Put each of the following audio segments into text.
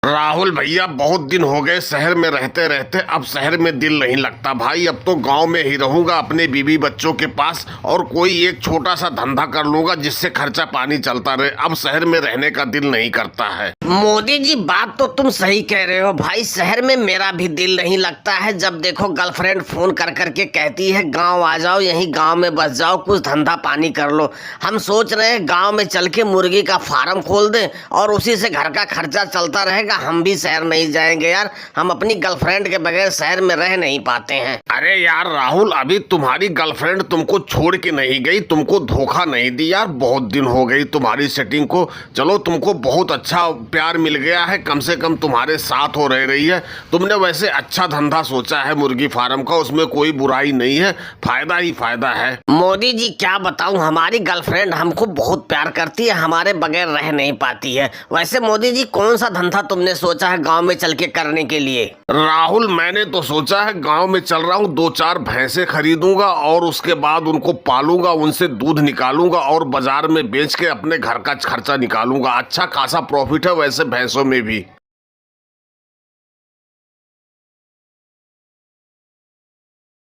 राहुल भैया, बहुत दिन हो गए शहर में रहते रहते, अब शहर में दिल नहीं लगता भाई। अब तो गांव में ही रहूंगा अपने बीवी बच्चों के पास, और कोई एक छोटा सा धंधा कर लूंगा जिससे खर्चा पानी चलता रहे। अब शहर में रहने का दिल नहीं करता है। मोदी जी, बात तो तुम सही कह रहे हो भाई। शहर में मेरा भी दिल नहीं लगता है। जब देखो गर्लफ्रेंड फोन कर करके कहती है गांव आ जाओ, यहीं गांव में बस जाओ, कुछ धंधा पानी कर लो। हम सोच रहे हैं गांव में चल के मुर्गी का फार्म खोल दें और उसी से घर का खर्चा चलता रहेगा। हम भी शहर नहीं जाएंगे यार, हम अपनी गर्लफ्रेंड के बगैर शहर में रह नहीं पाते हैं। अरे यार राहुल, अभी तुम्हारी गर्लफ्रेंड तुमको छोड़ के नहीं गई, तुमको धोखा नहीं दी यार। बहुत दिन हो गई तुम्हारी सेटिंग को। चलो, तुमको बहुत अच्छा प्यार मिल गया है, कम से कम तुम्हारे साथ हो रह रही है। तुमने वैसे अच्छा धंधा सोचा है मुर्गी फार्म का, उसमें कोई बुराई नहीं है, फायदा ही फायदा है। मोदी जी क्या बताऊं, हमारी गर्लफ्रेंड हमको बहुत प्यार करती है, हमारे बगैर रह नहीं पाती है। वैसे मोदी जी, कौन सा धंधा तुमने सोचा है गांव में चल के करने के लिए? राहुल, मैंने तो सोचा है गांव में चल रहा हूँ, 2-4 भैंसे खरीदूंगा और उसके बाद उनको पालूंगा, उनसे दूध निकालूंगा और बाजार में बेच के अपने घर का खर्चा निकालूंगा। अच्छा खासा प्रॉफिट है वैसे भैंसों में भी।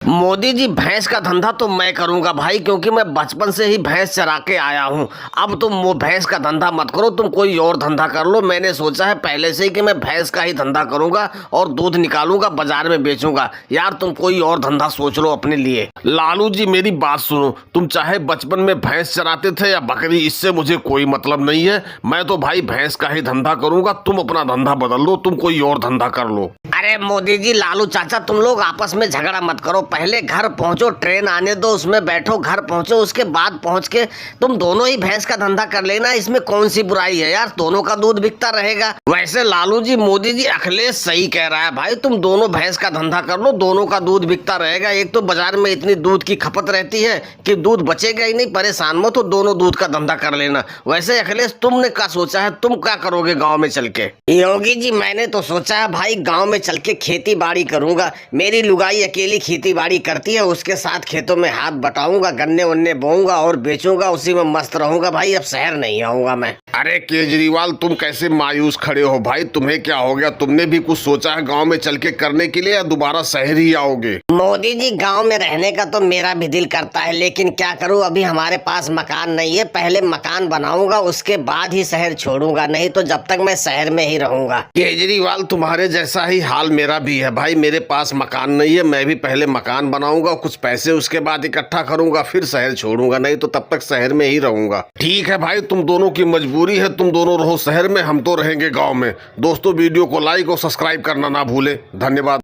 मोदी जी, भैंस का धंधा तो मैं करूंगा भाई, क्योंकि मैं बचपन से ही भैंस चरा के आया हूं। अब तुम वो भैंस का धंधा मत करो, तुम कोई और धंधा कर लो। मैंने सोचा है पहले से ही कि मैं भैंस का ही धंधा करूंगा और दूध निकालूंगा, बाजार में बेचूंगा। यार तुम कोई और धंधा सोच लो अपने लिए। लालू जी, मेरी बात सुनो, तुम चाहे बचपन में भैंस चराते थे या बकरी, इससे मुझे कोई मतलब नहीं है। मैं तो भाई भैंस का ही धंधा करूंगा, तुम अपना धंधा बदल लो, तुम कोई और धंधा कर लो। अरे मोदी जी, लालू चाचा, तुम लोग आपस में झगड़ा मत करो। पहले घर पहुंचो, ट्रेन आने दो, उसमें बैठो, घर पहुंचो, उसके बाद पहुंच के तुम दोनों ही भैंस का धंधा कर लेना। इसमें कौन सी बुराई है यार, दोनों का दूध बिकता रहेगा। वैसे लालू जी, मोदी जी, अखिलेश सही कह रहा है भाई, तुम दोनों भैंस का धंधा कर लो, दोनों का दूध बिकता रहेगा। एक तो बाजार में इतनी दूध की खपत रहती है कि दूध बचेगा ही नहीं। परेशान मत हो, दोनों दूध का धंधा कर लेना। वैसे अखिलेश, तुमने क्या सोचा है, तुम क्या करोगे गाँव में चल के? योगी जी, मैंने तो सोचा है भाई गाँव में चल के खेती बाड़ी करूंगा। मेरी लुगाई अकेली खेती बाड़ी करती है, उसके साथ खेतों में हाथ बटाऊंगा, गन्ने वन्ने बोऊंगा और बेचूंगा, उसी में मस्त रहूंगा भाई। अब शहर नहीं आऊंगा मैं। अरे केजरीवाल, तुम कैसे मायूस खड़े हो भाई? तुम्हें क्या हो गया? तुमने भी कुछ सोचा है गांव में चल के करने के लिए, या दोबारा शहर ही आओगे? मोदी जी, गांव में रहने का तो मेरा भी दिल करता है, लेकिन क्या करूं, अभी हमारे पास मकान नहीं है। पहले मकान बनाऊंगा, उसके बाद ही शहर छोड़ूंगा, नहीं तो जब तक मैं शहर में ही रहूंगा। केजरीवाल, तुम्हारे जैसा ही हाल मेरा भी है भाई। मेरे पास मकान नहीं है, मैं भी पहले मकान बनाऊंगा, कुछ पैसे उसके बाद इकट्ठा करूंगा, फिर शहर छोड़ूंगा, नहीं तो तब तक शहर में ही रहूंगा। ठीक है भाई, तुम दोनों की मजबूरी है, तुम दोनों रहो शहर में, हम तो रहेंगे गांव में। दोस्तों, वीडियो को लाइक और सब्सक्राइब करना ना भूलें। धन्यवाद।